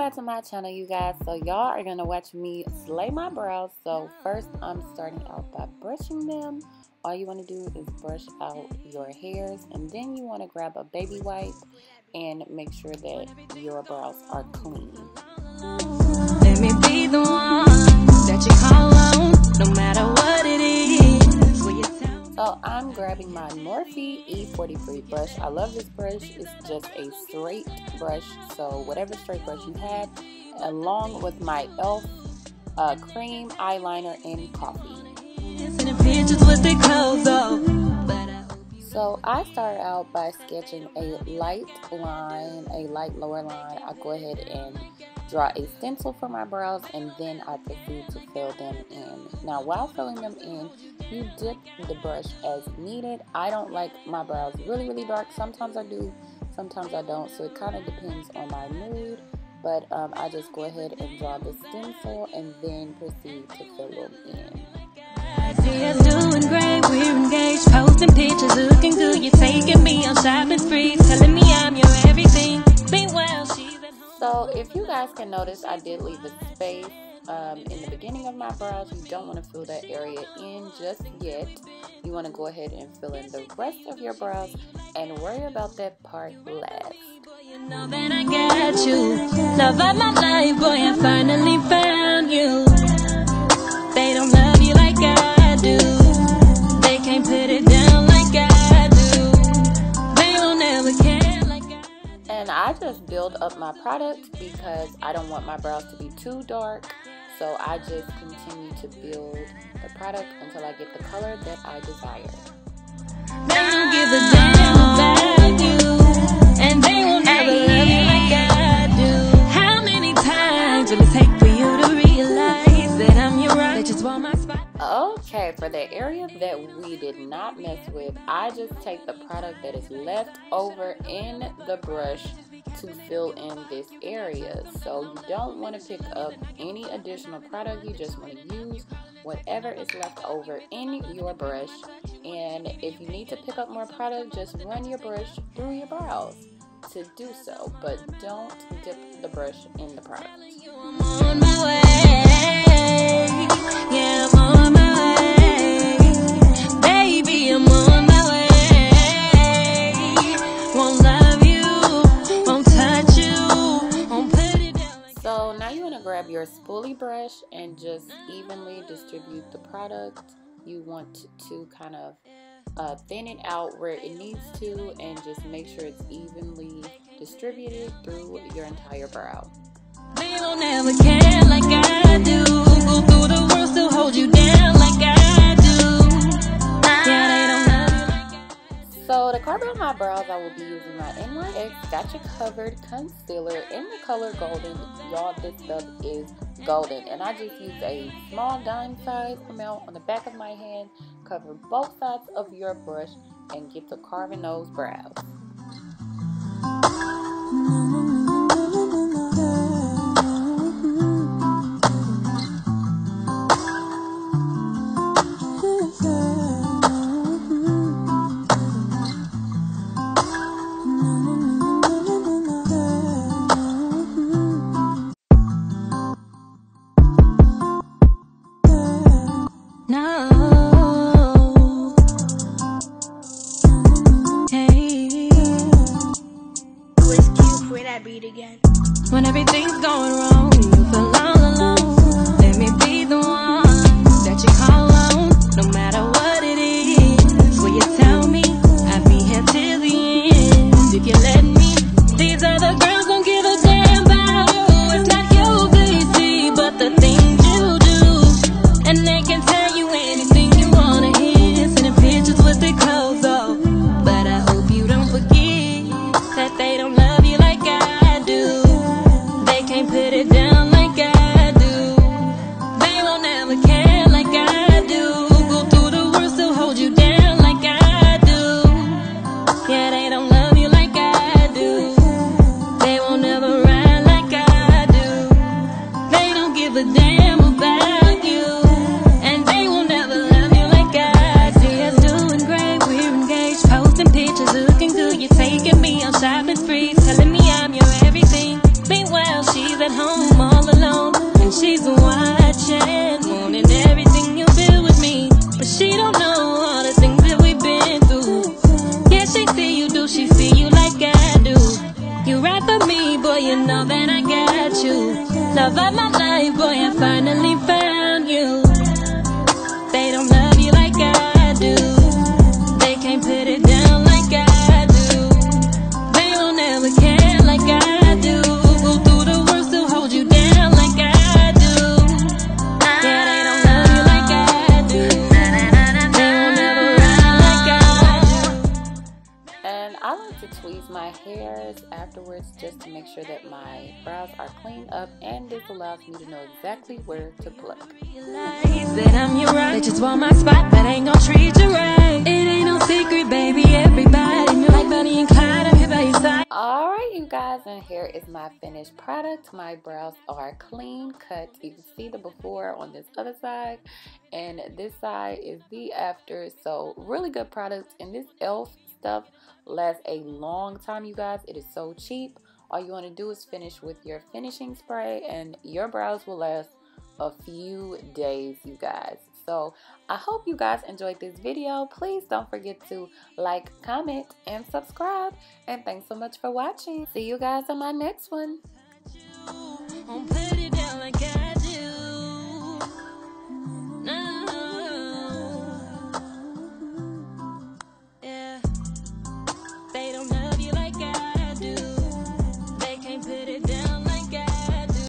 back to my channel, you guys. So y'all are gonna watch me slay my brows. So first I'm starting out by brushing them. All you want to do is brush out your hairs, and then you want to grab a baby wipe and make sure that your brows are clean. Let me be the one that you call on, no matter what it is. So I'm grabbing my Morphe E43 brush. I love this brush. It's just a straight brush, so whatever straight brush you have, along with my e.l.f. cream eyeliner in coffee. So I start out by sketching a light line, a light lower line. I go ahead and draw a stencil for my brows, and then I proceed to fill them in. Now while filling them in, you dip the brush as needed. I don't like my brows really dark. Sometimes I do, sometimes I don't, so it kind of depends on my mood. But I just go ahead and draw the stencil and then proceed to fill them in. See us doing great, we're engaged, posting pictures, looking good. You're taking me on shopping sprees, telling me I'm your everything. Meanwhile, she's at home. So if you guys can notice, I did leave a space in the beginning of my brows. You don't want to fill that area in just yet. You want to go ahead and fill in the rest of your brows and worry about that part last. You know that I got you, love of my life, boy, I finally found you. They don't love you like I do, they can't put it down like I do, they don't ever care like I do. And I just build up my product because I don't want my brows to be too dark. So I just continue to build the product until I get the color that I desire. They don't give a damn about you, and they will never love you like I do. How many times will it take for you to realize that I'm your right? They just want my spot. Okay, for the area that we did not mess with, I just take the product that is left over in the brush to fill in this area. So you don't want to pick up any additional product. You just want to use whatever is left over in your brush. And if you need to pick up more product, just run your brush through your brows to do so, but don't dip the brush in the product. I'm on my way. Yeah, I'm on my way. Baby, I'm on my way. Won't love you, won't touch you, won't put it down. So now you want to grab your spoolie brush and just evenly distribute the product. You want to kind of thin it out where it needs to, and just make sure it's evenly distributed through your entire brow. They don't ever care like I do. Go through the world, still hold you down like I do. Yeah, they don't love you like I do. So to carve out my brows, I will be using my NYX Gotcha Covered Concealer in the color Golden. Y'all, this stuff is golden, and I just used a small dime size amount on the back of my hand. Cover both sides of your brush and get to carving those brows. When everything's going wrong, you feel all alone. Let me be the one that you call on, no matter what it is. Will you tell me I'll be here till the end? If you let me, these other girls don't give a damn about you. It's not you they see, but the things you do. And they can tell you anything you wanna hear, sending pictures with their clothes off. But I hope you don't forget that they don't love you like I do. They can't put it down like I do. They won't ever care like I do. Go through the world, still hold you down like I do. Yeah, they don't love you like I do. They won't ever ride like I do. They don't give a damn about you, and love of my life, boy, I finally found you. They don't love you like I do. They can't put it down like I do. They don't ever care like I do. Go through the worst to hold you down like I do. Yeah, they don't love you like I do. They won't ever ride like I do. And I like to tweeze my hairs afterwards just to make sure that my brows are cleaned up, and this allows me to know exactly where to pluck. Said I'm your right. They just want my spot, but ain't gon' treat you right. It ain't no secret, baby. Everybody knew like Bonnie and Clyde. I'm here by your side. Alright, you guys, and here is my finished product. My brows are clean cut. You can see the before on this other side, and this side is the after. So really good product, and this e.l.f. stuff lasts a long time, you guys. It is so cheap. All you want to do is finish with your finishing spray, and your brows will last a few days, you guys. So I hope you guys enjoyed this video. Please don't forget to like, comment, and subscribe. And thanks so much for watching. See you guys on my next one.